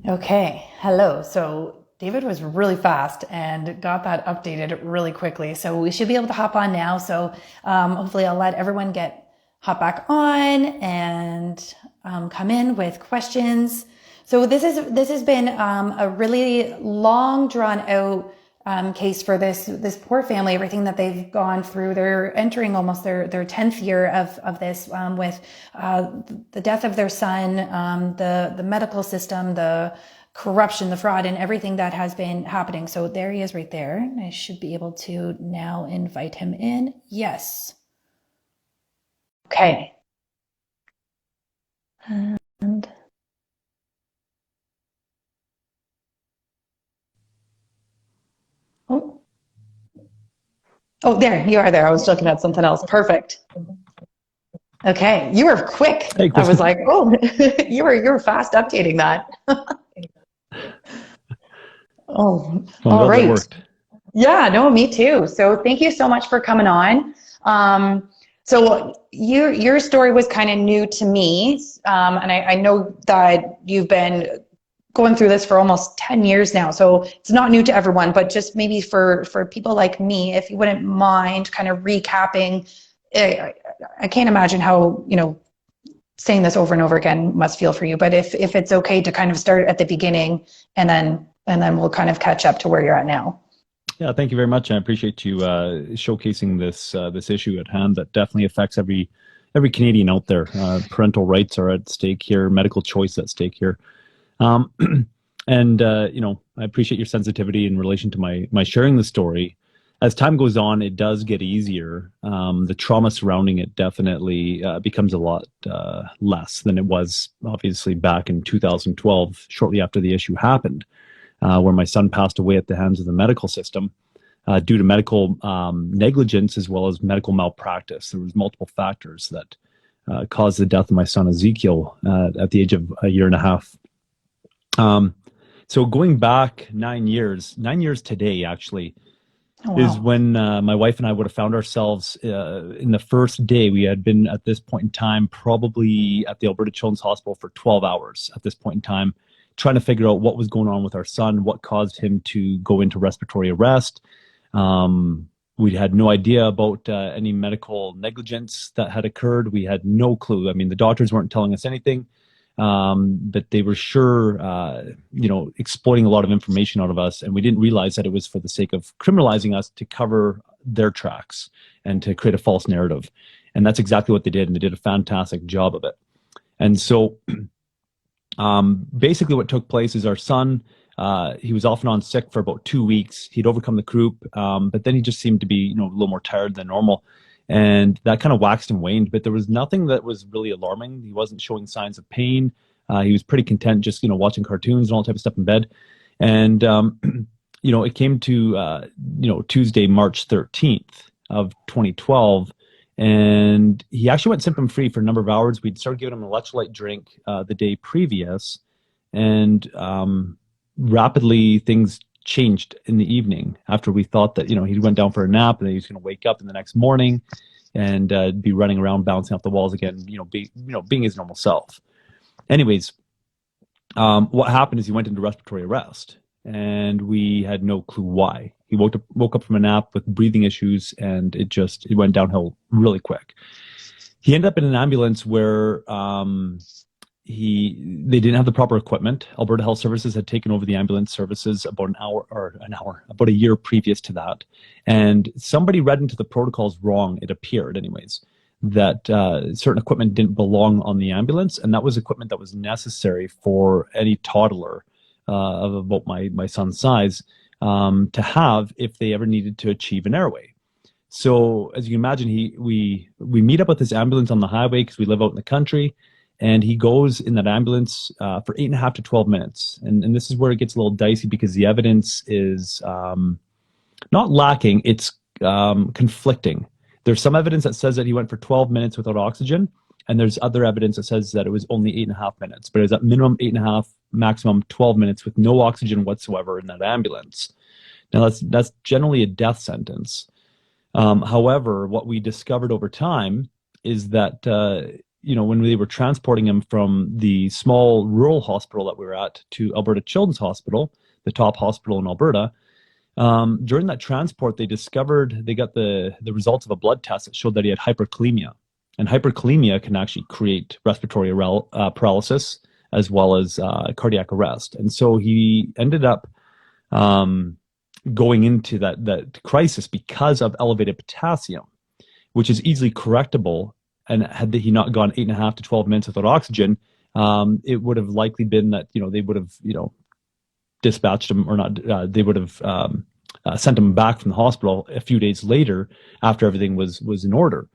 Okay, hello. So David was really fast and got that updated really quickly. So we should be able to hop on now. So hopefully I'll let everyone hop back on and come in with questions. So this has been a really long, drawn out case for this poor family. Everything that they've gone through, they're entering almost their 10th year of this with the death of their son, the medical system, the corruption, the fraud, and everything that has been happening. So there he is, right there. I should be able to now invite him in. Yes. Okay. And oh, oh, there you are. There, I was looking at something else. Perfect. Okay, you were quick. Hey, I was Kristen. like, oh, you were fast updating that. Oh, I'm all glad that right. worked. Yeah, no, me too. So thank you so much for coming on. So your story was kind of new to me, and I know that you've been going through this for almost 10 years now. So it's not new to everyone, but just maybe for people like me, if you wouldn't mind kind of recapping. I can't imagine how, saying this over and over again must feel for you, but if it's okay to kind of start at the beginning and then we'll kind of catch up to where you're at now. Yeah, thank you very much. I appreciate you showcasing this issue at hand that definitely affects every Canadian out there. Parental rights are at stake here, medical choice at stake here, um, and I appreciate your sensitivity in relation to my sharing the story. As time goes on, it does get easier. The trauma surrounding it definitely becomes a lot less than it was, obviously, back in 2012, shortly after the issue happened, where my son passed away at the hands of the medical system due to medical negligence as well as medical malpractice. There was multiple factors that caused the death of my son Ezekiel at the age of a year and a half. Um, so going back 9 years, 9 years today actually, Oh, is wow. when my wife and I would have found ourselves in the first day. We had been at this point in time probably at the Alberta Children's Hospital for 12 hours at this point in time, trying to figure out what was going on with our son, what caused him to go into respiratory arrest. We had no idea about any medical negligence that had occurred. We had no clue. I mean, the doctors weren't telling us anything, but they were sure, exploiting a lot of information out of us. And we didn't realize that it was for the sake of criminalizing us to cover their tracks and to create a false narrative. And that's exactly what they did. And they did a fantastic job of it. And so basically what took place is our son, he was off and on sick for about 2 weeks. He'd overcome the croup, but then he just seemed to be, a little more tired than normal. And that kind of waxed and waned, but there was nothing that was really alarming. He wasn't showing signs of pain. He was pretty content just, watching cartoons and all type of stuff in bed. And, it came to, Tuesday, March 13th of 2012, and he actually went symptom free for a number of hours. We'd started giving him an electrolyte drink the day previous, and rapidly things changed in the evening after we thought that he went down for a nap and then he was going to wake up in the next morning and be running around bouncing off the walls again, being his normal self. Anyways, what happened is he went into respiratory arrest, and we had no clue why. He woke up from a nap with breathing issues, and it went downhill really quick. He ended up in an ambulance where they didn't have the proper equipment. Alberta Health Services had taken over the ambulance services about a year previous to that, and somebody read into the protocols wrong. It appeared, anyways, that certain equipment didn't belong on the ambulance, and that was equipment that was necessary for any toddler of about my son's size to have if they ever needed to achieve an airway. So as you can imagine, we meet up with this ambulance on the highway because we live out in the country, and he goes in that ambulance for 8.5 to 12 minutes, and this is where it gets a little dicey because the evidence is not lacking; it's conflicting. There's some evidence that says that he went for 12 minutes without oxygen, and there's other evidence that says that it was only 8.5 minutes, but it was at minimum 8.5, maximum 12 minutes with no oxygen whatsoever in that ambulance. Now that's generally a death sentence. However, what we discovered over time is that when they were transporting him from the small rural hospital that we were at to Alberta Children's Hospital, the top hospital in Alberta, during that transport, they got the results of a blood test that showed that he had hyperkalemia. And hyperkalemia can actually create respiratory paralysis as well as cardiac arrest. And so he ended up going into that crisis because of elevated potassium, which is easily correctable. And had he not gone 8.5 to 12 minutes without oxygen, it would have likely been that, they would have, dispatched him or not. They would have sent him back from the hospital a few days later after everything was in order.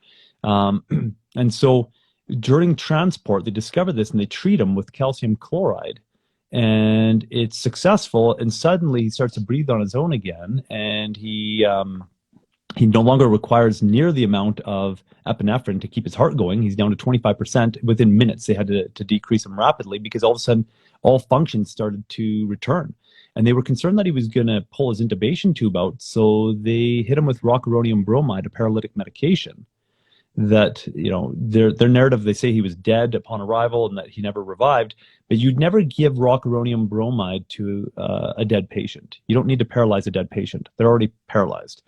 And so during transport, they discover this and they treat him with calcium chloride, and it's successful. And suddenly he starts to breathe on his own again, and he no longer requires near the amount of epinephrine to keep his heart going. He's down to 25%. Within minutes, they had to decrease him rapidly because all of a sudden, all functions started to return. And they were concerned that he was going to pull his intubation tube out, so they hit him with rocuronium bromide, a paralytic medication. That, their narrative, they say he was dead upon arrival and that he never revived, but you'd never give rocuronium bromide to a dead patient. You don't need to paralyze a dead patient. They're already paralyzed.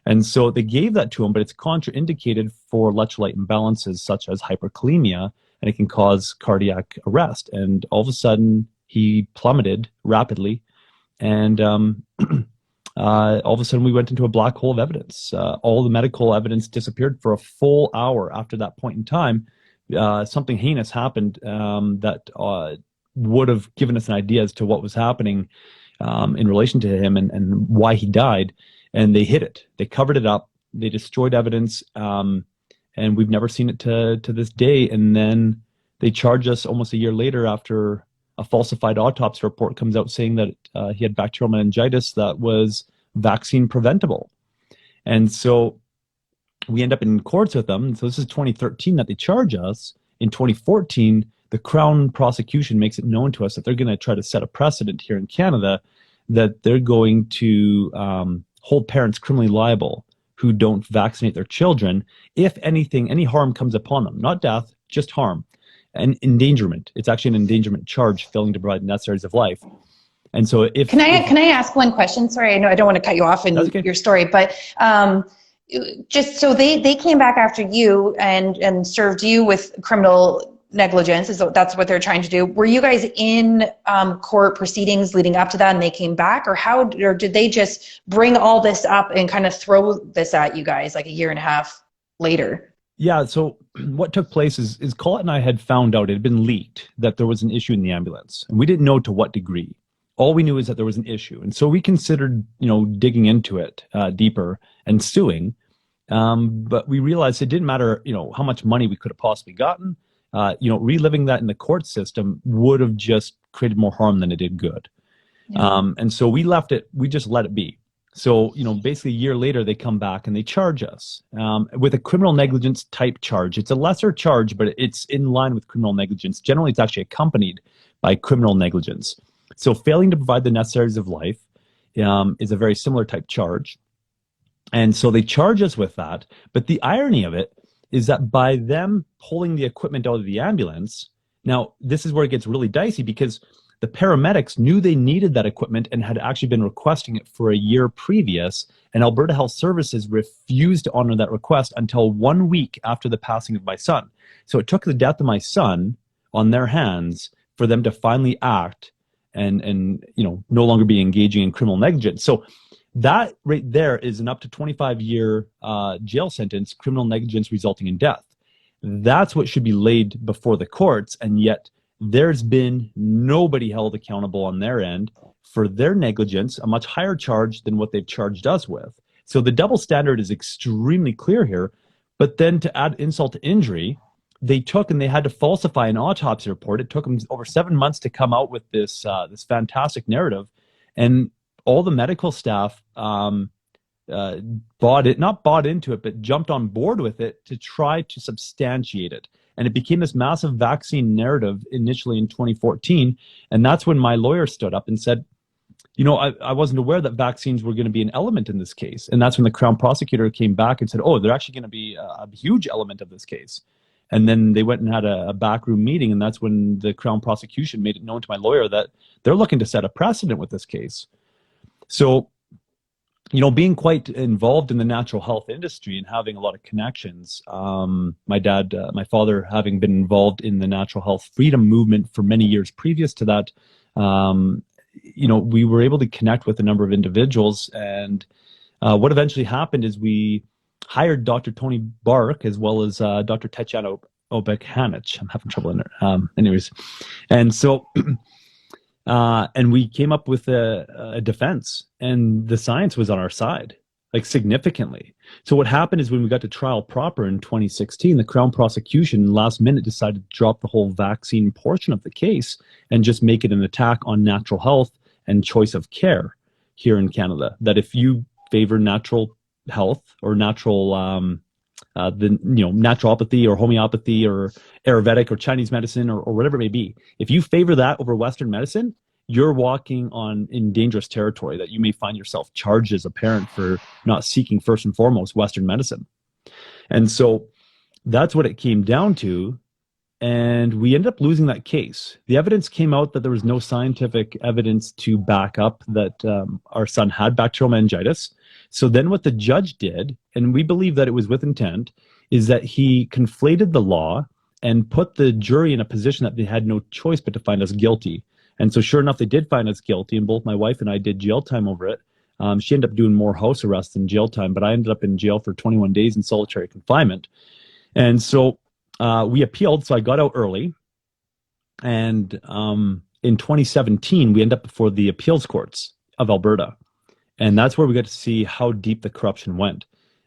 And so they gave that to him, but it's contraindicated for electrolyte imbalances such as hyperkalemia, and it can cause cardiac arrest. And all of a sudden, he plummeted rapidly, and all of a sudden we went into a black hole of evidence. All the medical evidence disappeared for a full hour after that point in time. Something heinous happened that would have given us an idea as to what was happening in relation to him and why he died. And they hid it. They covered it up. They destroyed evidence. And we've never seen it to this day. And then they charge us almost a year later after a falsified autopsy report comes out saying that he had bacterial meningitis that was vaccine preventable. And so we end up in courts with them. So this is 2013 that they charge us. In 2014, the Crown prosecution makes it known to us that they're going to try to set a precedent here in Canada that they're going to hold parents criminally liable who don't vaccinate their children if anything, any harm comes upon them. Not death, just harm. And endangerment. It's actually an endangerment charge, failing to provide necessaries of life. And so if can I ask one question? Sorry, I know I don't want to cut you off in your story, but just so they came back after you and served you with criminal negligence. That's what they're trying to do. Were you guys in court proceedings leading up to that, and they came back, or did they just bring all this up and kind of throw this at you guys like a year and a half later? Yeah, so what took place is Colette and I had found out, it had been leaked, that there was an issue in the ambulance. And we didn't know to what degree. All we knew is that there was an issue. And so we considered, digging into it deeper and suing. But we realized it didn't matter, how much money we could have possibly gotten. Reliving that in the court system would have just created more harm than it did good. Yeah. And so we just let it be. So, basically a year later, they come back and they charge us with a criminal negligence type charge. It's a lesser charge, but it's in line with criminal negligence. Generally, it's actually accompanied by criminal negligence. So failing to provide the necessaries of life is a very similar type charge. And so they charge us with that. But the irony of it is that by them pulling the equipment out of the ambulance, now this is where it gets really dicey because the paramedics knew they needed that equipment and had actually been requesting it for a year previous, and Alberta Health Services refused to honor that request until 1 week after the passing of my son. So it took the death of my son on their hands for them to finally act and no longer be engaging in criminal negligence. So that right there is an up to 25-year jail sentence, criminal negligence resulting in death. That's what should be laid before the courts, and yet there's been nobody held accountable on their end for their negligence, a much higher charge than what they've charged us with. So the double standard is extremely clear here. But then to add insult to injury, they had to falsify an autopsy report. It took them over 7 months to come out with this fantastic narrative. And all the medical staff not bought into it, but jumped on board with it to try to substantiate it. And it became this massive vaccine narrative initially in 2014. And that's when my lawyer stood up and said, I wasn't aware that vaccines were going to be an element in this case. And that's when the Crown prosecutor came back and said, oh, they're actually going to be a huge element of this case. And then they went and had a backroom meeting, and that's when the Crown prosecution made it known to my lawyer that they're looking to set a precedent with this case. So, being quite involved in the natural health industry and having a lot of connections, my father having been involved in the natural health freedom movement for many years previous to that, we were able to connect with a number of individuals. And what eventually happened is we hired Dr. Tony Bark as well as Dr. Tetjana Obek-Hanich. I'm having trouble in there. Anyways, and so and we came up with a defense, and the science was on our side, like significantly. So what happened is when we got to trial proper in 2016, the Crown prosecution last minute decided to drop the whole vaccine portion of the case and just make it an attack on natural health and choice of care here in Canada. That if you favor natural health or natural naturopathy or homeopathy or Ayurvedic or Chinese medicine or whatever it may be, if you favor that over Western medicine, you're walking in dangerous territory that you may find yourself charged as a parent for not seeking first and foremost Western medicine. And so that's what it came down to. And we ended up losing that case. The evidence came out that there was no scientific evidence to back up that our son had bacterial meningitis. So then what the judge did, and we believe that it was with intent, is that he conflated the law and put the jury in a position that they had no choice but to find us guilty. And so sure enough, they did find us guilty, and both my wife and I did jail time over it. She ended up doing more house arrest than jail time, but I ended up in jail for 21 days in solitary confinement. And so we appealed, so I got out early. And in 2017, we ended up before the appeals courts of Alberta. And that's where we got to see how deep the corruption went.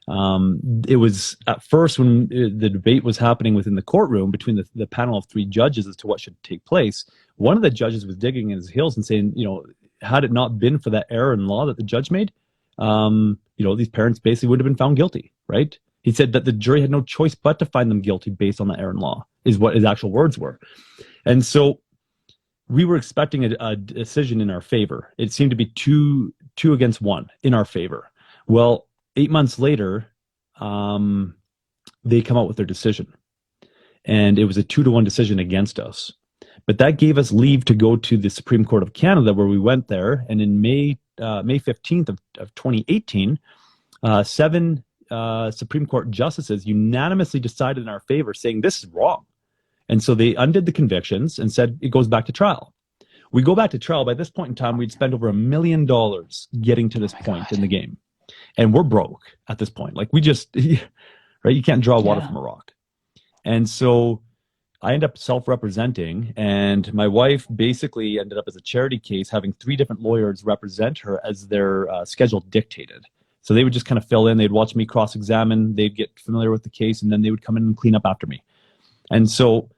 It was at first when the debate was happening within the courtroom between the panel of three judges as to what should take place. One of the judges was digging in his heels and saying, had it not been for that error in law that the judge made, these parents basically would have been found guilty, right? He said that the jury had no choice but to find them guilty based on that error in law, is what his actual words were. And so we were expecting a decision in our favor. It seemed to be two against one in our favor. Well, 8 months later, they come out with their decision. And it was a 2-1 decision against us. But that gave us leave to go to the Supreme Court of Canada, where we went there. And in May 15th of 2018, 7 Supreme Court justices unanimously decided in our favor, saying this is wrong. And so they undid the convictions and said it goes back to trial. We go back to trial. By this point in time, we'd spent over $1 million getting to this point in the game. And we're broke at this point. Like we just, right? You can't draw water from a rock. And so I end up self-representing, and my wife basically ended up as a charity case, having 3 different lawyers represent her as their schedule dictated. So they would just kind of fill in. They'd watch me cross-examine. They'd get familiar with the case, and then they would come in and clean up after me. And so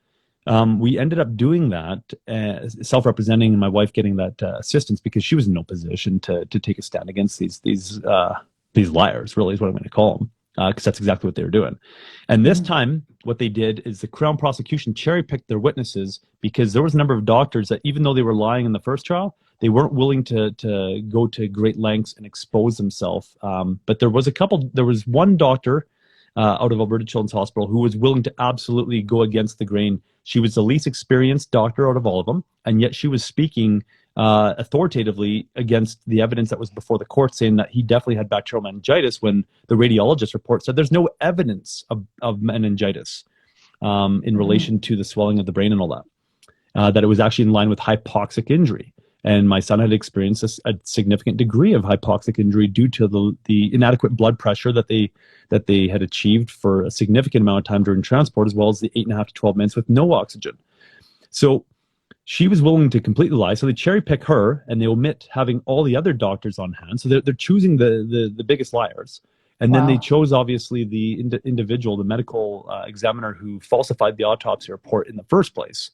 we ended up doing that, self-representing, and my wife getting that assistance because she was in no position to take a stand against these liars, really is what I'm going to call them, because that's exactly what they were doing. And this time, what they did is the Crown prosecution cherry-picked their witnesses because there was a number of doctors that, even though they were lying in the first trial, they weren't willing to go to great lengths and expose themselves. But there was one doctor out of Alberta Children's Hospital who was willing to absolutely go against the grain. She was the least experienced doctor out of all of them, and yet she was speaking authoritatively against the evidence that was before the court, saying that he definitely had bacterial meningitis when the radiologist report said there's no evidence of meningitis in relation to the swelling of the brain and all that, that it was actually in line with hypoxic injury. And my son had experienced a significant degree of hypoxic injury due to the inadequate blood pressure that they had achieved for a significant amount of time during transport, as well as the 8.5 to 12 minutes with no oxygen. So she was willing to completely lie. So they cherry pick her and they omit having all the other doctors on hand. So they're choosing the biggest liars. And then they chose, obviously, the individual, the medical examiner who falsified the autopsy report in the first place.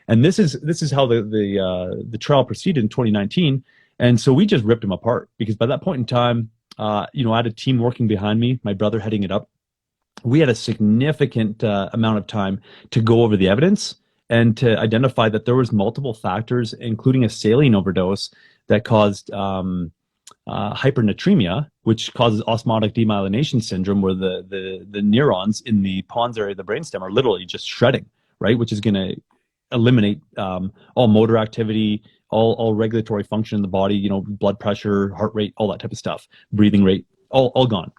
And this is how the trial proceeded in 2019. And so we just ripped him apart because by that point in time, I had a team working behind me, my brother heading it up. We had a significant amount of time to go over the evidence and to identify that there was multiple factors, including a saline overdose that caused hypernatremia, which causes osmotic demyelination syndrome, where the neurons in the pons area of the brainstem are literally just shredding, right? Which is going to eliminate all motor activity, all regulatory function in the body, you know, blood pressure, heart rate, all that type of stuff, breathing rate, all gone.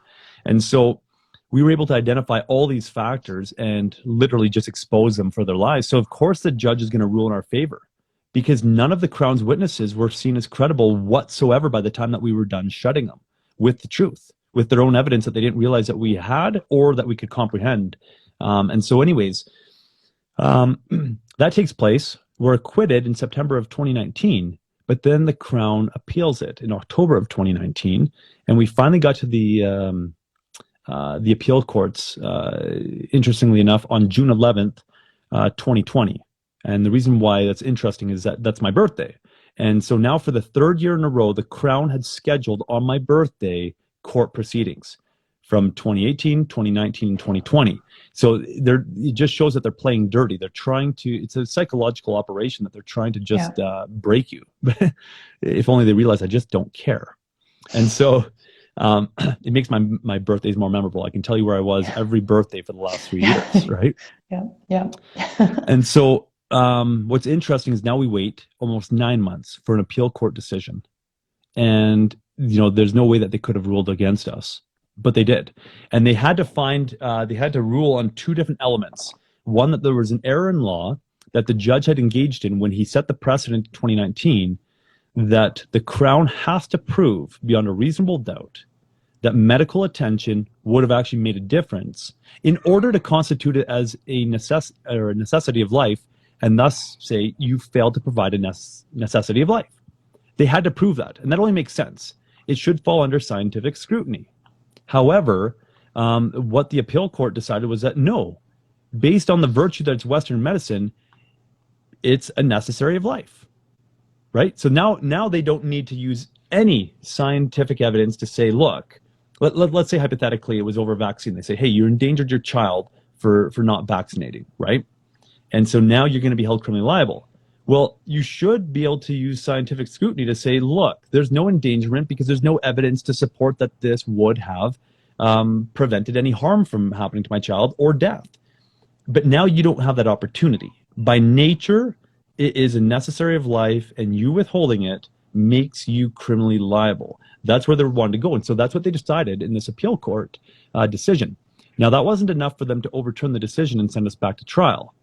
And so we were able to identify all these factors and literally just expose them for their lives. So of course the judge is going to rule in our favor, because none of the Crown's witnesses were seen as credible whatsoever by the time that we were done shutting them with the truth, with their own evidence that they didn't realize that we had or that we could comprehend. And so anyways, that takes place. We're acquitted in September of 2019, but then the Crown appeals it in October of 2019, and we finally got to the appeal courts, interestingly enough, on June 11th, 2020. And the reason why that's interesting is that that's my birthday. And so now for the third year in a row, the Crown had scheduled on my birthday court proceedings from 2018, 2019, and 2020. So it just shows that they're playing dirty. They're trying to, it's a psychological operation that they're trying to just break you. If only they realize I just don't care. And so it makes my birthdays more memorable. I can tell you where I was every birthday for the last 3 years, right? Yeah. And so what's interesting is now we wait almost 9 months for an appeal court decision. And, you know, there's no way that they could have ruled against us, but they did. And they had to rule on two different elements. One, that there was an error in law that the judge had engaged in when he set the precedent in 2019, that the Crown has to prove beyond a reasonable doubt that medical attention would have actually made a difference in order to constitute it as a necessity of life, and thus say you failed to provide a necessity of life. They had to prove that, and that only makes sense. It should fall under scientific scrutiny. However, what the appeal court decided was that no, based on the virtue that it's Western medicine, it's a necessary of life, right? So now they don't need to use any scientific evidence to say, look, let's say hypothetically it was over vaccine. They say, hey, you endangered your child for not vaccinating, right? And so now you're going to be held criminally liable. Well, you should be able to use scientific scrutiny to say, look, there's no endangerment because there's no evidence to support that this would have prevented any harm from happening to my child or death. But now you don't have that opportunity. By nature, it is a necessary of life, and you withholding it makes you criminally liable. That's where they wanted to go. And so that's what they decided in this appeal court decision. Now, that wasn't enough for them to overturn the decision and send us back to trial,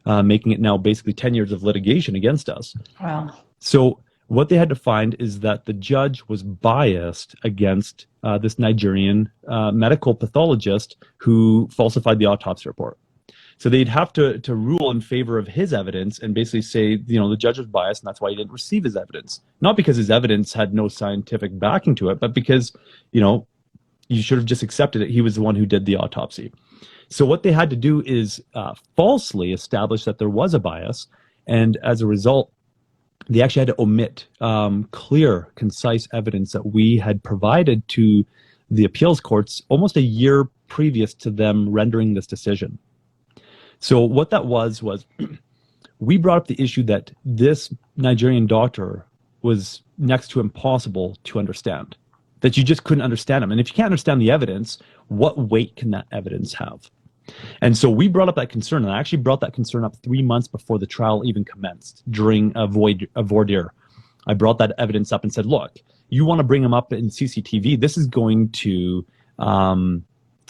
making it now basically 10 years of litigation against us. Wow. So what they had to find is that the judge was biased against this Nigerian medical pathologist who falsified the autopsy report. So they'd have to rule in favor of his evidence and basically say, you know, the judge was biased and that's why he didn't receive his evidence. Not because his evidence had no scientific backing to it, but because, you know, you should have just accepted it. He was the one who did the autopsy. So what they had to do is falsely establish that there was a bias. And as a result, they actually had to omit clear, concise evidence that we had provided to the appeals courts almost a year previous to them rendering this decision. So what that was we brought up the issue that this Nigerian doctor was next to impossible to understand, that you just couldn't understand him. And if you can't understand the evidence, what weight can that evidence have? And so we brought up that concern, and I actually brought that concern up 3 months before the trial even commenced during a voir dire. I brought that evidence up and said, look, you want to bring him up in CCTV, this is going to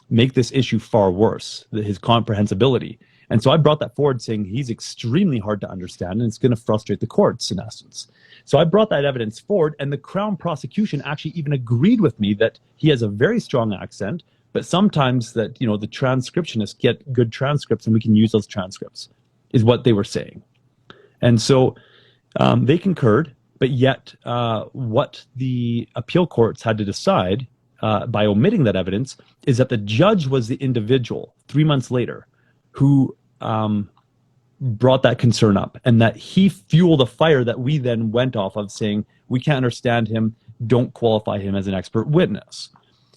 make this issue far worse, his comprehensibility. And so I brought that forward saying he's extremely hard to understand and it's going to frustrate the courts in essence. So I brought that evidence forward, and the Crown prosecution actually even agreed with me that he has a very strong accent, but sometimes that, you know, the transcriptionists get good transcripts and we can use those transcripts, is what they were saying. And so they concurred, but yet what the appeal courts had to decide by omitting that evidence is that the judge was the individual 3 months later who brought that concern up, and that he fueled a fire that we then went off of saying, we can't understand him, don't qualify him as an expert witness.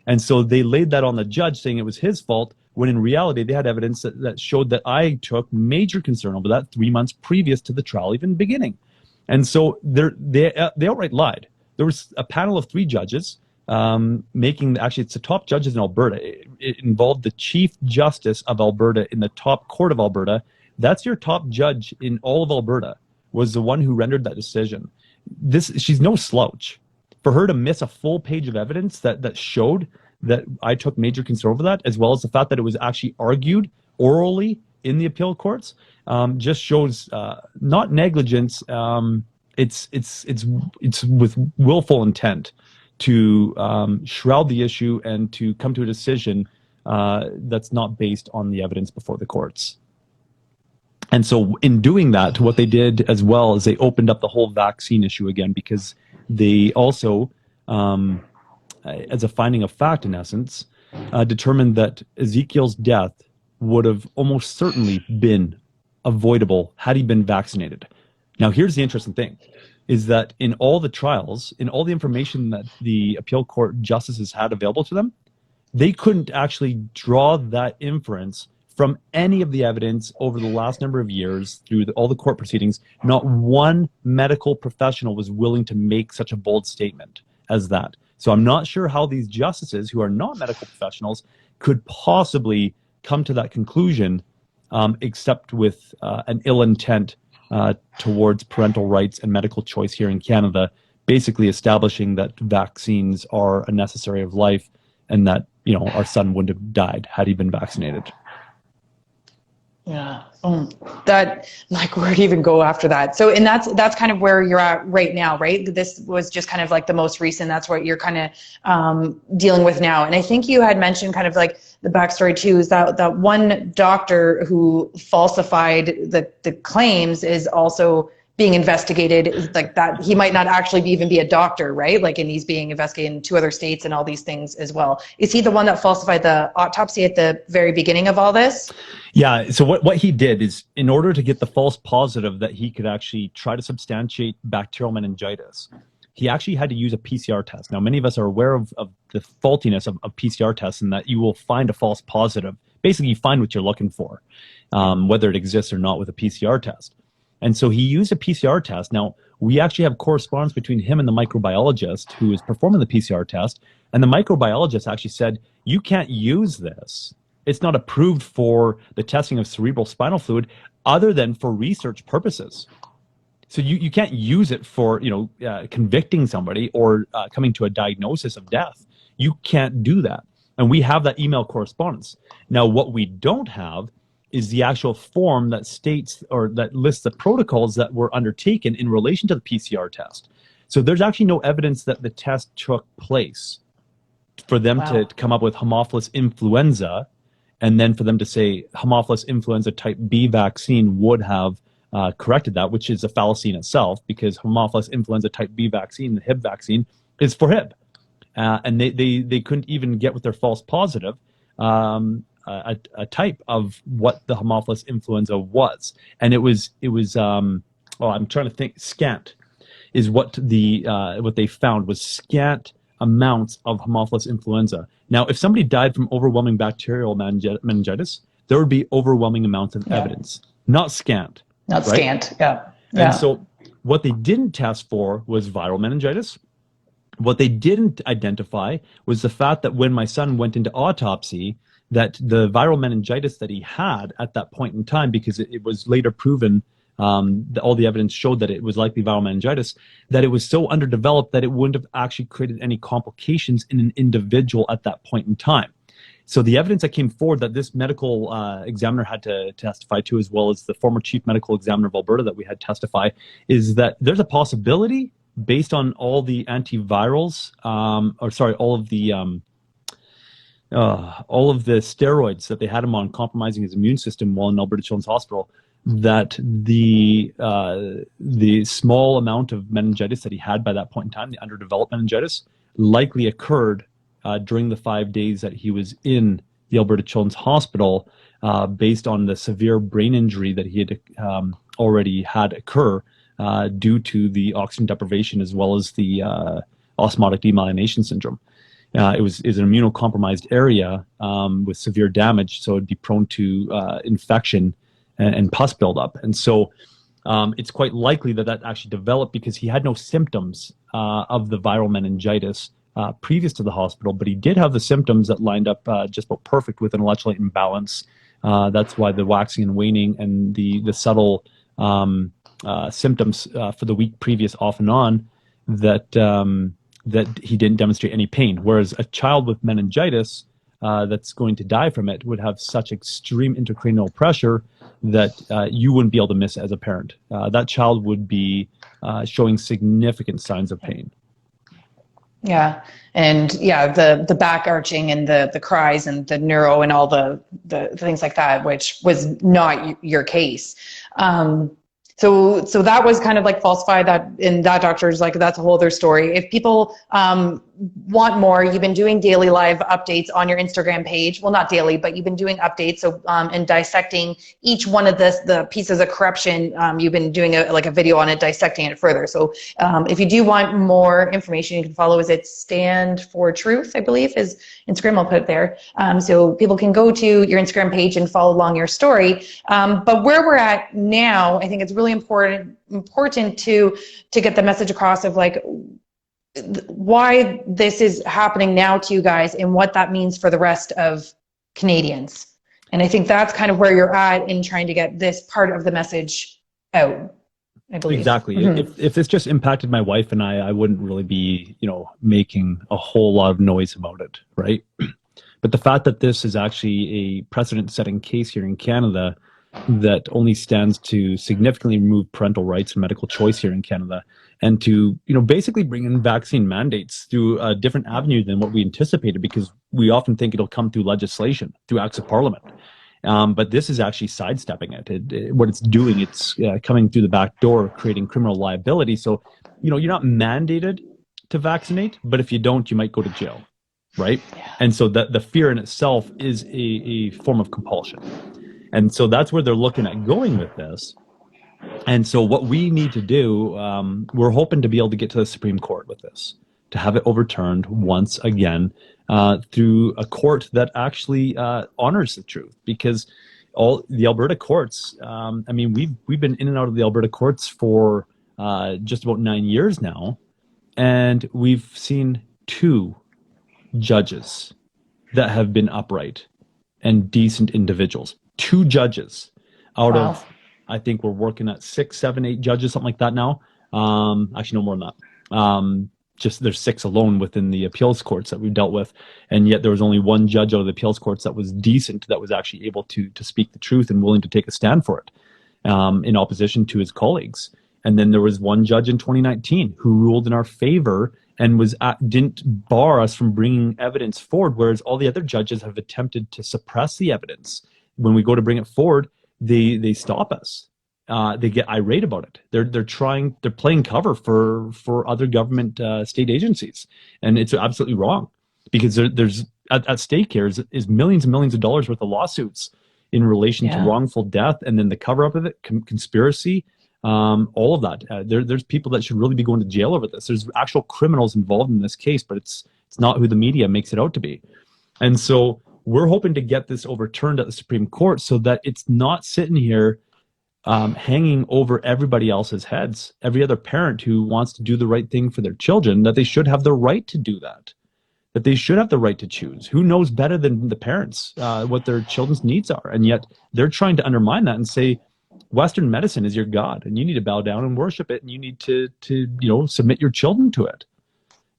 And so they laid that on the judge saying it was his fault, when in reality they had evidence that showed that I took major concern over that 3 months previous to the trial even beginning. And so they outright lied. there was a panel of 3 judges actually it's the top judges in Alberta. It involved the Chief Justice of Alberta in the top court of Alberta. That's your top judge in all of Alberta, was the one who rendered that decision. She's no slouch. For her to miss a full page of evidence that showed that I took major concern over that, as well as the fact that it was actually argued orally in the appeal courts, just shows not negligence. It's with willful intent to shroud the issue and to come to a decision that's not based on the evidence before the courts. And so in doing that, what they did as well is they opened up the whole vaccine issue again, because they also, as a finding of fact in essence, determined that Ezekiel's death would have almost certainly been avoidable had he been vaccinated. Now, here's the interesting thing, is that in all the trials, in all the information that the appeal court justices had available to them, they couldn't actually draw that inference from any of the evidence over the last number of years through all the court proceedings. Not one medical professional was willing to make such a bold statement as that. So I'm not sure how these justices, who are not medical professionals, could possibly come to that conclusion, except with an ill intent towards parental rights and medical choice here in Canada, basically establishing that vaccines are a necessary of life and that, you know, our son wouldn't have died had he been vaccinated. Yeah. That, like, where to even go after that? So, and that's kind of where you're at right now, right? This was just kind of like the most recent, that's what you're kind of dealing with now. And I think you had mentioned kind of like the backstory too, is that one doctor who falsified the claims is also being investigated, like that he might not actually even be a doctor, right? Like, and he's being investigated in 2 other states and all these things as well. Is he the one that falsified the autopsy at the very beginning of all this? Yeah, so what he did is, in order to get the false positive that he could actually try to substantiate bacterial meningitis, he actually had to use a PCR test. Now, many of us are aware of the faultiness of PCR tests, and that you will find a false positive. Basically, you find what you're looking for, whether it exists or not with a PCR test. And so he used a PCR test. Now, we actually have correspondence between him and the microbiologist who is performing the PCR test. And the microbiologist actually said, you can't use this. It's not approved for the testing of cerebral spinal fluid other than for research purposes. So you can't use it for, convicting somebody or coming to a diagnosis of death. You can't do that. And we have that email correspondence. Now, what we don't have is the actual form that states or that lists the protocols that were undertaken in relation to the PCR test. So there's actually no evidence that the test took place for them to come up with Haemophilus influenza, and then for them to say Haemophilus influenza type B vaccine would have corrected that, which is a fallacy in itself, because Haemophilus influenza type B vaccine, the Hib vaccine, is for Hib. And they couldn't even get with their false positive a type of what the Haemophilus influenza was. And it was I'm trying to think, scant is what they found was scant amounts of Haemophilus influenza. Now, if somebody died from overwhelming bacterial meningitis, there would be overwhelming amounts of evidence, not scant. Not right? scant, yeah. And so what they didn't test for was viral meningitis. What they didn't identify was the fact that when my son went into autopsy, that the viral meningitis that he had at that point in time, because it was later proven, all the evidence showed that it was likely viral meningitis, that it was so underdeveloped that it wouldn't have actually created any complications in an individual at that point in time. So the evidence that came forward that this medical examiner had to testify to, as well as the former chief medical examiner of Alberta that we had testify, is that there's a possibility, based on all the antivirals, all of the steroids that they had him on, compromising his immune system while in Alberta Children's Hospital, that the small amount of meningitis that he had by that point in time, the underdeveloped meningitis, likely occurred during the 5 days that he was in the Alberta Children's Hospital, based on the severe brain injury that he had already had occur due to the oxygen deprivation, as well as the osmotic demyelination syndrome. It was an immunocompromised area with severe damage, so it'd be prone to infection and pus buildup. And so it's quite likely that that actually developed because he had no symptoms of the viral meningitis previous to the hospital, but he did have the symptoms that lined up just about perfect with an electrolyte imbalance. That's why the waxing and waning and the subtle symptoms for the week previous off and on that that he didn't demonstrate any pain. Whereas a child with meningitis that's going to die from it would have such extreme intracranial pressure that you wouldn't be able to miss it as a parent. That child would be showing significant signs of pain. Yeah. And yeah, the back arching and the cries and the neuro and all the things like that, which was not your case. So that was kind of like falsified, that in that doctor's like, that's a whole other story. If people want more, you've been doing daily live updates on your Instagram page. Well, not daily, but you've been doing updates. So and dissecting each one of the pieces of corruption. You've been doing a video on it, dissecting it further. So if you do want more information, you can follow, is it Stand for Truth, I believe, is Instagram. I'll put it there. So people can go to your Instagram page and follow along your story. But where we're at now, I think it's really important to get the message across of like why this is happening now to you guys and what that means for the rest of Canadians. And I think that's kind of where you're at in trying to get this part of the message out, I believe. Exactly. Mm-hmm. If this just impacted my wife and I wouldn't really be, making a whole lot of noise about it, right? But the fact that this is actually a precedent-setting case here in Canada that only stands to significantly remove parental rights and medical choice here in Canada, and to basically bring in vaccine mandates through a different avenue than what we anticipated, because we often think it'll come through legislation, through acts of parliament. But this is actually sidestepping it. What it's doing, it's coming through the back door, creating criminal liability. So, you're not mandated to vaccinate, but if you don't, you might go to jail, right? Yeah. And so the fear in itself is a form of compulsion. And so that's where they're looking at going with this. And so what we need to do, we're hoping to be able to get to the Supreme Court with this, to have it overturned once again through a court that actually honors the truth. Because all the Alberta courts, we've been in and out of the Alberta courts for just about 9 years now, and we've seen 2 judges that have been upright and decent individuals. 2 judges out of, I think we're working at 6, 7, 8 judges, something like that now. Actually, no more than that. Just there's 6 alone within the appeals courts that we've dealt with, and yet there was only 1 judge out of the appeals courts that was decent, that was actually able to speak the truth and willing to take a stand for it, in opposition to his colleagues. And then there was 1 judge in 2019 who ruled in our favor and didn't bar us from bringing evidence forward, whereas all the other judges have attempted to suppress the evidence. When we go to bring it forward, they stop us. They get irate about it. They're playing cover for other government state agencies, and it's absolutely wrong, because there's at stake here is millions and millions of dollars worth of lawsuits in relation to wrongful death, and then the cover up of it, conspiracy, all of that. There's people that should really be going to jail over this. There's actual criminals involved in this case, but it's not who the media makes it out to be. And so we're hoping to get this overturned at the Supreme Court so that it's not sitting here hanging over everybody else's heads. Every other parent who wants to do the right thing for their children, that they should have the right to do that they should have the right to choose. Who knows better than the parents what their children's needs are? And yet they're trying to undermine that and say, Western medicine is your God, and you need to bow down and worship it, and you need to submit your children to it.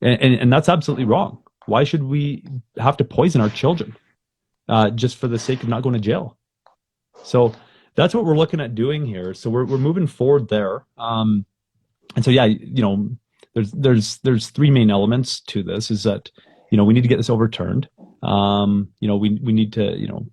And that's absolutely wrong. Why should we have to poison our children just for the sake of not going to jail? So that's what we're looking at doing here. So we're moving forward there. And so, there's 3 main elements to this, is that, we need to get this overturned. We need to,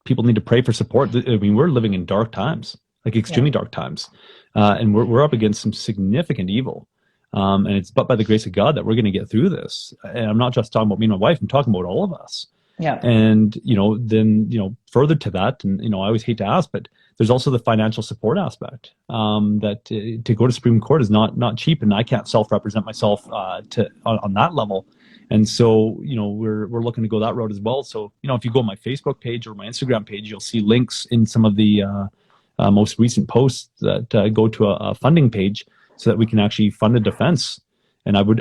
people need to pray for support. I mean, we're living in dark times, like extremely dark times. And we're up against some significant evil. And it's but by the grace of God that we're going to get through this. And I'm not just talking about me and my wife, I'm talking about all of us. Yeah. And, then, further to that, and, I always hate to ask, but there's also the financial support aspect, that to go to Supreme Court is not cheap, and I can't self-represent myself on that level. And so, we're looking to go that road as well. So, if you go on my Facebook page or my Instagram page, you'll see links in some of the most recent posts that go to a funding page so that we can actually fund a defense. And I would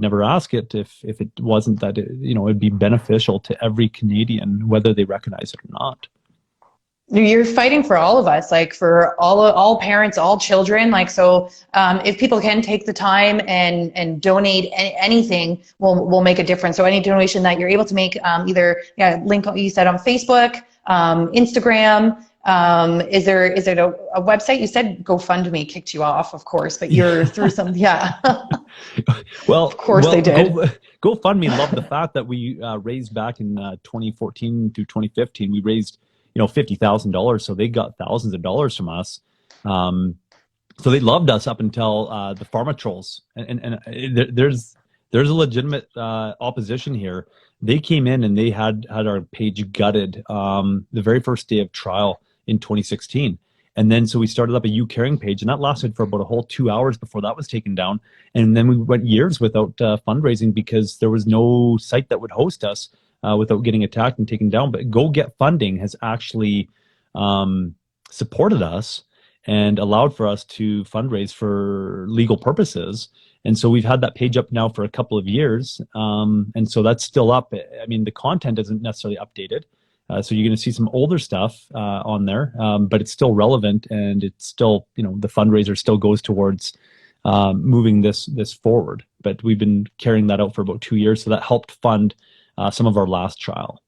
never ask it if it wasn't that it'd be beneficial to every Canadian, whether they recognize it or not. You're fighting for all of us, like for all parents, all children. Like, so if people can take the time and donate anything, will make a difference. So any donation that you're able to make, either link you said on Facebook, Instagram. Is there a website? You said GoFundMe kicked you off, of course, but you're through some, yeah. Well, of course they did. GoFundMe loved the fact that we raised back in 2014 to 2015. We raised $50,000, so they got thousands of dollars from us. So they loved us up until the pharma trolls, and there's a legitimate opposition here. They came in and they had our page gutted the very first day of trial in 2016. And then so we started up a You Caring page, and that lasted for about a whole 2 hours before that was taken down. And then we went years without fundraising because there was no site that would host us without getting attacked and taken down. But Go Get Funding has actually supported us and allowed for us to fundraise for legal purposes. And so we've had that page up now for a couple of years. And so that's still up. I mean, the content isn't necessarily updated. So you're going to see some older stuff on there, but it's still relevant, and it's still, the fundraiser still goes towards moving this forward. But we've been carrying that out for about 2 years. So that helped fund some of our last trial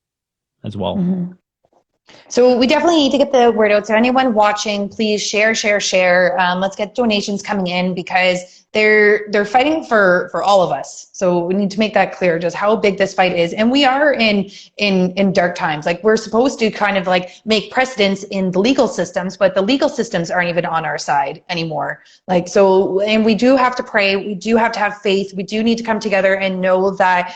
as well. Mm-hmm. So we definitely need to get the word out. So anyone watching, please share. Let's get donations coming in, because they're fighting for all of us. So we need to make that clear, just how big this fight is. And we are in dark times. Like, we're supposed to kind of like make precedents in the legal systems, but the legal systems aren't even on our side anymore. Like, so, and we do have to pray. We do have to have faith. We do need to come together and know that,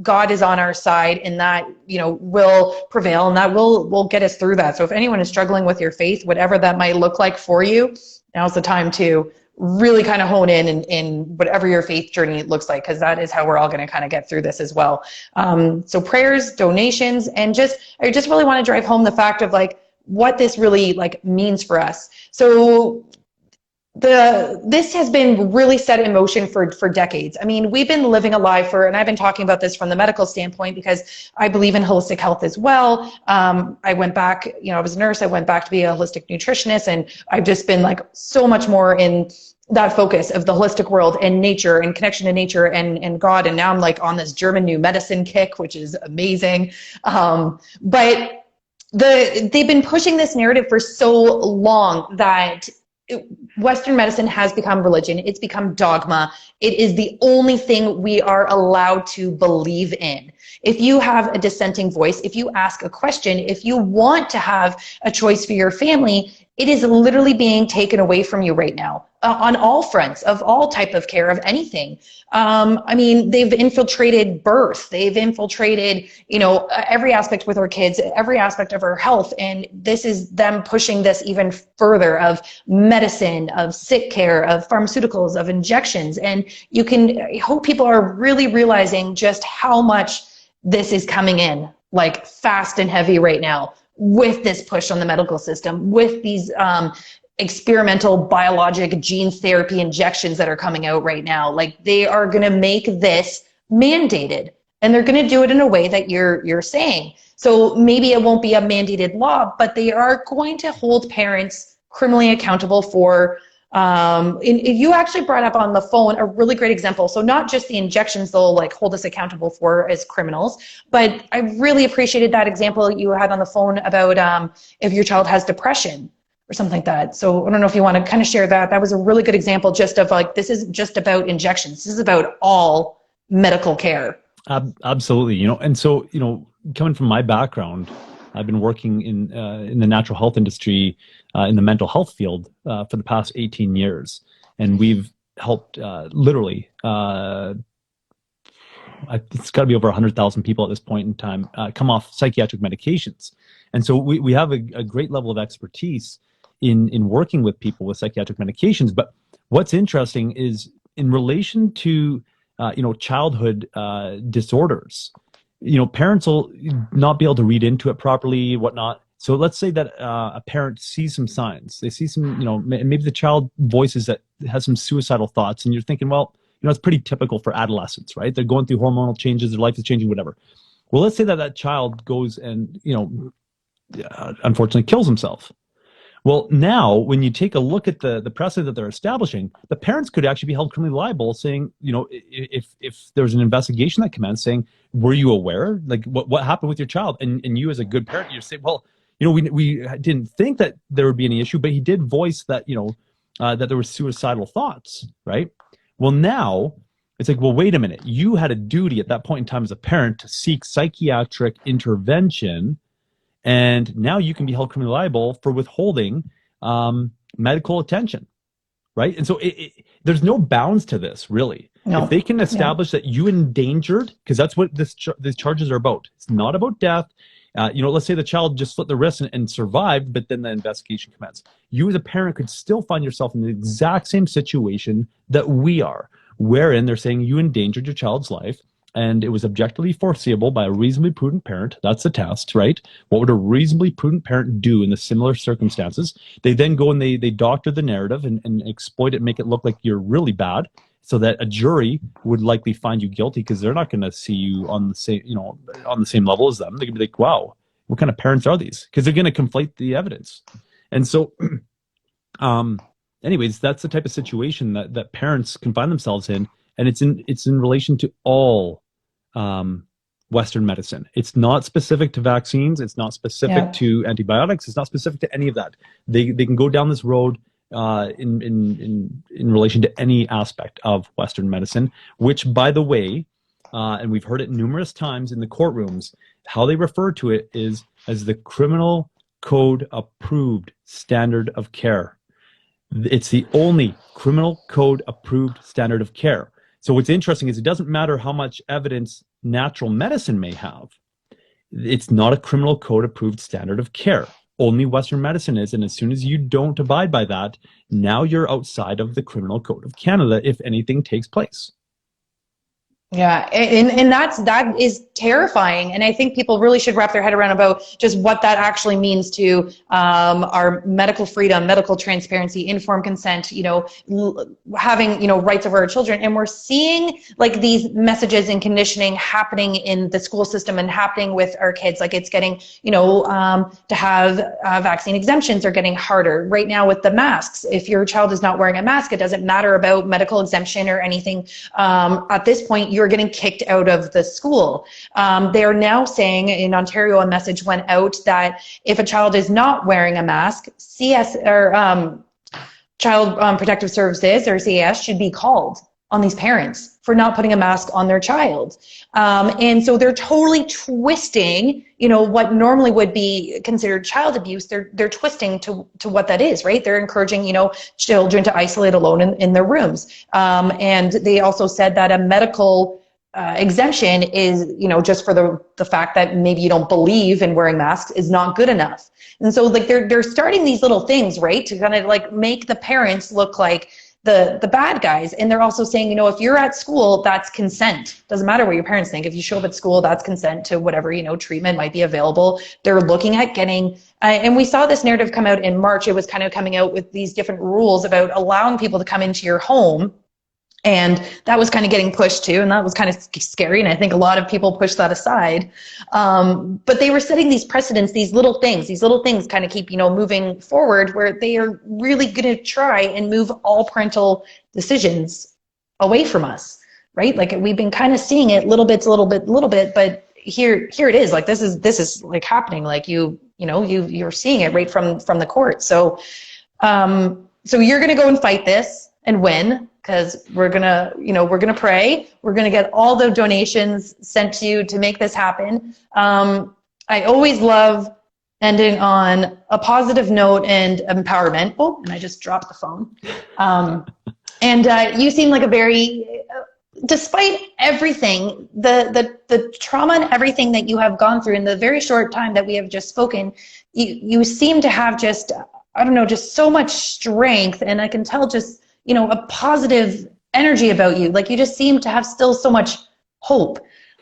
God is on our side, and that, will prevail, and that will get us through that. So if anyone is struggling with your faith, whatever that might look like for you, now's the time to really kind of hone in whatever your faith journey looks like, because that is how we're all going to kind of get through this as well. So prayers, donations, and I just really want to drive home the fact of like what this really like means for us. So this has been really set in motion for decades. I mean, we've been living a lie and I've been talking about this from the medical standpoint because I believe in holistic health as well. I went back, I was a nurse. I went back to be a holistic nutritionist, and I've just been like so much more in that focus of the holistic world and nature and connection to nature and God. And now I'm like on this German new medicine kick, which is amazing. But they've been pushing this narrative for so long that Western medicine has become religion. It's become dogma. It is the only thing we are allowed to believe in. If you have a dissenting voice, if you ask a question, if you want to have a choice for your family, it is literally being taken away from you right now on all fronts of all type of care of anything. I mean, they've infiltrated birth. They've infiltrated, every aspect with our kids, every aspect of our health. And this is them pushing this even further of medicine, of sick care, of pharmaceuticals, of injections. And I hope people are really realizing just how much this is coming in like fast and heavy right now, with this push on the medical system, with these experimental biologic gene therapy injections that are coming out right now. Like, they are going to make this mandated, and they're going to do it in a way that you're saying. So maybe it won't be a mandated law, but they are going to hold parents criminally accountable for you actually brought up on the phone a really great example. So not just the injections they'll like hold us accountable for as criminals, but I really appreciated that example you had on the phone about if your child has depression or something like that. So I don't know if you want to kind of share that. That was a really good example just of like, this is just about injections. This is about all medical care. Absolutely. And so, coming from my background, I've been working in the natural health industry, in the mental health field for the past 18 years. And we've helped literally, it's got to be over 100,000 people at this point in time come off psychiatric medications. And so we have a great level of expertise in working with people with psychiatric medications. But what's interesting is in relation to, childhood disorders, parents will not be able to read into it properly, whatnot. So let's say that a parent sees some signs. They see some, maybe the child voices that has some suicidal thoughts, and you're thinking, well, it's pretty typical for adolescents, right? They're going through hormonal changes, their life is changing, whatever. Well, let's say that that child goes and, unfortunately kills himself. Well, now when you take a look at the precedent that they're establishing, the parents could actually be held criminally liable, saying, if there was an investigation that commenced, saying, were you aware? Like, what happened with your child? And you as a good parent, you say, well, we didn't think that there would be any issue, but he did voice that, that there were suicidal thoughts, right? Well, now it's like, well, wait a minute. You had a duty at that point in time as a parent to seek psychiatric intervention, and now you can be held criminally liable for withholding medical attention, right? And so there's no bounds to this, really. No. If they can establish that you endangered, because that's what these charges are about. It's not about death. Let's say the child just slit the wrist and survived, but then the investigation commenced. You as a parent could still find yourself in the exact same situation that we are, wherein they're saying you endangered your child's life, and it was objectively foreseeable by a reasonably prudent parent. That's the test, right? What would a reasonably prudent parent do in the similar circumstances? They then go and they doctor the narrative and exploit it, make it look like you're really bad, so that a jury would likely find you guilty, because they're not going to see you on the same, on the same level as them. They're going to be like, wow, what kind of parents are these? Because they're going to conflate the evidence. And so, anyways, that's the type of situation that parents can find themselves in. And it's in relation to all Western medicine. It's not specific to vaccines. It's not specific to antibiotics. It's not specific to any of that. They can go down this road in relation to any aspect of Western medicine, which, by the way, and we've heard it numerous times in the courtrooms, how they refer to it is as the Criminal Code approved standard of care. It's the only Criminal Code approved standard of care. So what's interesting is it doesn't matter how much evidence natural medicine may have. It's not a Criminal Code approved standard of care. Only Western medicine is. And as soon as you don't abide by that, now you're outside of the Criminal Code of Canada if anything takes place. Yeah, and that is terrifying. And I think people really should wrap their head around about just what that actually means to our medical freedom, medical transparency, informed consent, having, rights over our children. And we're seeing like these messages and conditioning happening in the school system and happening with our kids. Like it's getting, to have vaccine exemptions are getting harder right now with the masks. If your child is not wearing a mask, it doesn't matter about medical exemption or anything. At this point, you're getting kicked out of the school. They are now saying in Ontario, a message went out that if a child is not wearing a mask, CS or Child Protective Services or CAS should be called on these parents for not putting a mask on their child. And so they're totally twisting, what normally would be considered child abuse. They're twisting to what that is, right? They're encouraging, children to isolate alone in their rooms. And they also said that a medical exemption is, just for the fact that maybe you don't believe in wearing masks is not good enough. And so like they're starting these little things, right, to kind of like make the parents look like the bad guys. And they're also saying, if you're at school, that's consent. Doesn't matter what your parents think. If you show up at school, that's consent to whatever, treatment might be available. They're looking at getting, and we saw this narrative come out in March. It was kind of coming out with these different rules about allowing people to come into your home. And that was kind of getting pushed too. And that was kind of scary. And I think a lot of people pushed that aside. But they were setting these precedents, these little things kind of keep, moving forward, where they are really going to try and move all parental decisions away from us, right? Like we've been kind of seeing it little bit, but here it is. Like this is like happening. Like you're seeing it right from the court. So you're going to go and fight this and win. Because we're gonna pray. We're gonna get all the donations sent to you to make this happen. I always love ending on a positive note and empowerment. Oh, and I just dropped the phone. And you seem like a very, despite everything, the trauma and everything that you have gone through in the very short time that we have just spoken, you seem to have just, just so much strength, and I can tell just, a positive energy about you. Like you just seem to have still so much hope.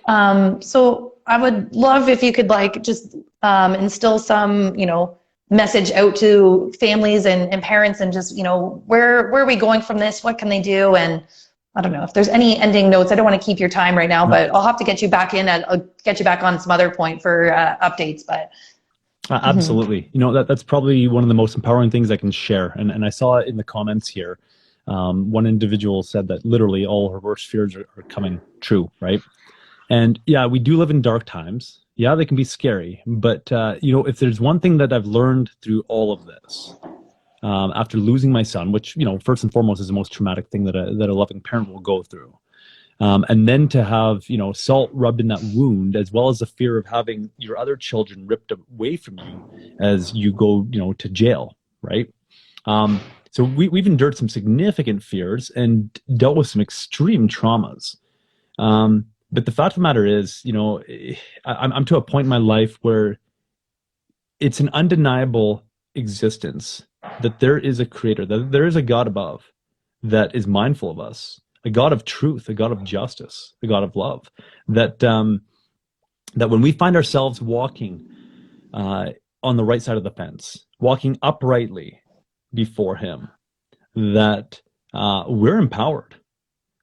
So I would love if you could like just instill some, message out to families and parents, and just, where are we going from this? What can they do? And I don't know if there's any ending notes. I don't want to keep your time right now, but I'll have to get you back in and I'll get you back on some other point for updates. But absolutely. That's probably one of the most empowering things I can share. And I saw it in the comments here. One individual said that literally all her worst fears are coming true, right? And yeah, we do live in dark times. Yeah, they can be scary. But, if there's one thing that I've learned through all of this, after losing my son, which, first and foremost is the most traumatic thing that a loving parent will go through. And then to have, salt rubbed in that wound, as well as the fear of having your other children ripped away from you as you go, to jail, right? So we've endured some significant fears and dealt with some extreme traumas. But the fact of the matter is, I'm to a point in my life where it's an undeniable existence that there is a creator, that there is a God above that is mindful of us, a God of truth, a God of justice, a God of love, that when we find ourselves walking on the right side of the fence, walking uprightly before him, that we're empowered.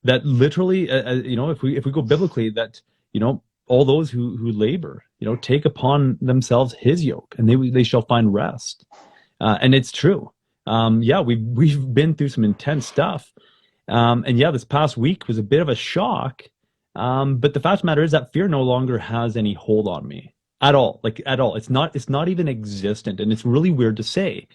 That literally, if we go biblically, that, all those who labor, take upon themselves his yoke, and they shall find rest. And it's true. We've been through some intense stuff. This past week was a bit of a shock. But the fact of the matter is that fear no longer has any hold on me at all. Like at all. It's not even existent. And it's really weird to say.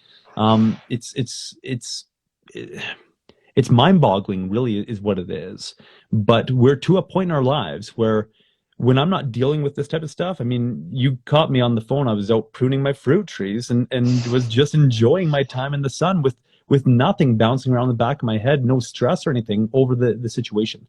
It's mind-boggling, really, is what it is. But we're to a point in our lives where, when I'm not dealing with this type of stuff, I mean, you caught me on the phone. I was out pruning my fruit trees and was just enjoying my time in the sun with nothing bouncing around the back of my head, no stress or anything over the situation.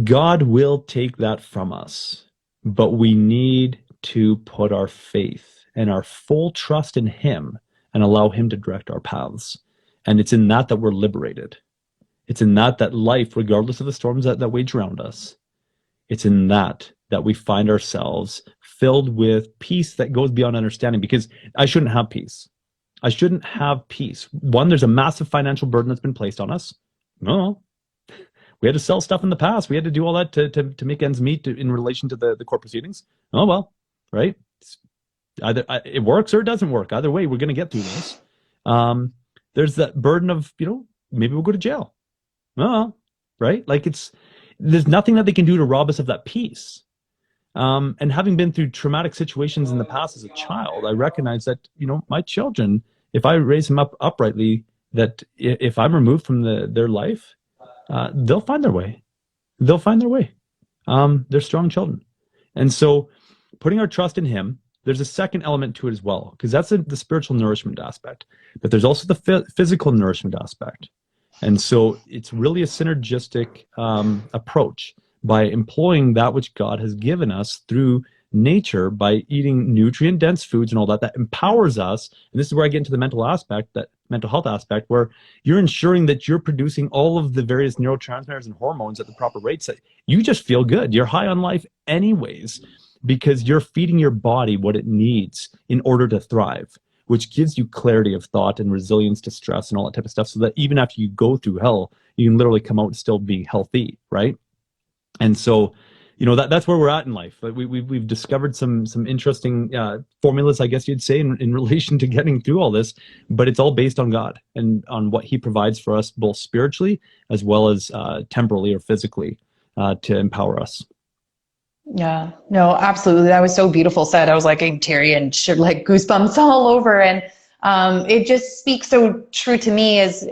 God will take that from us, but we need to put our faith and our full trust in him and allow him to direct our paths. And it's in that we're liberated. It's in that life, regardless of the storms that wage around us, it's in that we find ourselves filled with peace that goes beyond understanding. Because I shouldn't have peace. I shouldn't have peace. One, there's a massive financial burden that's been placed on us. No, we had to sell stuff in the past. We had to do all that to make ends meet in relation to the court proceedings. Oh, well, right? Either it works or it doesn't work. Either way, we're going to get through this. There's that burden of, maybe we'll go to jail. Oh, right? Like there's nothing that they can do to rob us of that peace. And having been through traumatic situations in the past as a child, I recognize that, my children, if I raise them up uprightly, that if I'm removed from their life, they'll find their way. They'll find their way. They're strong children. And so putting our trust in him, there's a second element to it as well, because that's the spiritual nourishment aspect, but there's also the physical nourishment aspect. And so it's really a synergistic approach by employing that which God has given us through nature, by eating nutrient-dense foods and all that empowers us. And this is where I get into the mental health aspect, where you're ensuring that you're producing all of the various neurotransmitters and hormones at the proper rates, that you just feel good. You're high on life anyways, because you're feeding your body what it needs in order to thrive, which gives you clarity of thought and resilience to stress and all that type of stuff, so that even after you go through hell, you can literally come out still being healthy, right? And so, that's where we're at in life. We've discovered some interesting formulas, I guess you'd say, in relation to getting through all this, but it's all based on God and on what he provides for us, both spiritually as well as temporally or physically, to empower us. Yeah, no, absolutely. That was so beautiful said. I was like getting teary and like goosebumps all over. And it just speaks so true to me as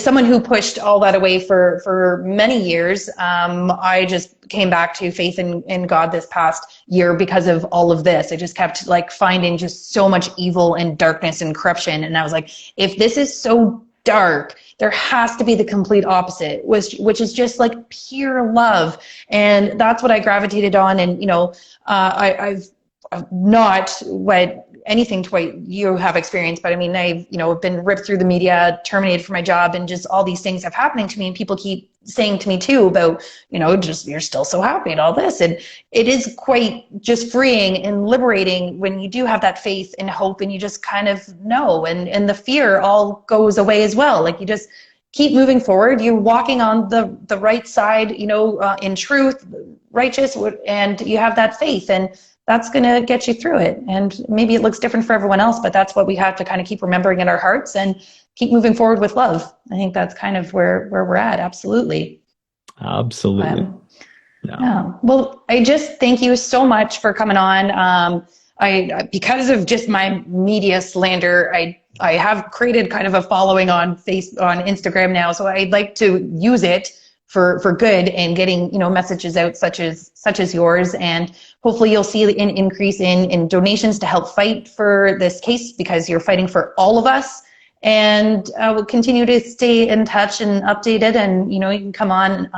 someone who pushed all that away for many years. I just came back to faith in God this past year because of all of this. I just kept like finding just so much evil and darkness and corruption. And I was like, if this is so dark, there has to be the complete opposite, which is just like pure love. And that's what I gravitated on. And, I've not what anything to what you have experienced, but I mean, I've, been ripped through the media, terminated from my job, and just all these things have happening to me. And people keep saying to me too about, just you're still so happy and all this. And it is quite just freeing and liberating when you do have that faith and hope, and you just kind of know, and the fear all goes away as well. Like, you just keep moving forward. You're walking on the right side, in truth, righteous, and you have that faith, and that's going to get you through it. And maybe it looks different for everyone else, but that's what we have to kind of keep remembering in our hearts and keep moving forward with love. I think that's kind of where we're at. Absolutely. Absolutely. Yeah. Well, I just thank you so much for coming on. Because of just my media slander, I have created kind of a following on Instagram now. So I'd like to use it for good and getting, messages out such as yours. And hopefully you'll see an increase in donations to help fight for this case, because you're fighting for all of us. And we'll continue to stay in touch and updated. And, you can come on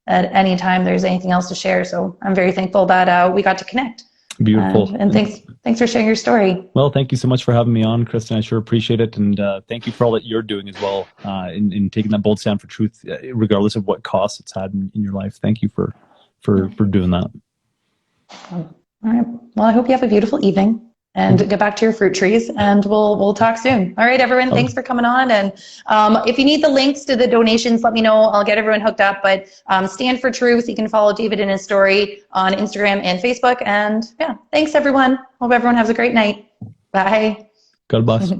at any time there's anything else to share. So I'm very thankful that we got to connect. Beautiful. And thanks for sharing your story. Well, thank you so much for having me on, Kristen. I sure appreciate it. And thank you for all that you're doing as well, in taking that bold stand for truth, regardless of what costs it's had in your life. Thank you for doing that. All right. Well, I hope you have a beautiful evening, and get back to your fruit trees, and we'll talk soon. All right, everyone. Thanks for coming on. And if you need the links to the donations, let me know. I'll get everyone hooked up. But Stand for Truth. You can follow David and his story on Instagram and Facebook. And yeah, thanks everyone. Hope everyone has a great night. Bye. God bless.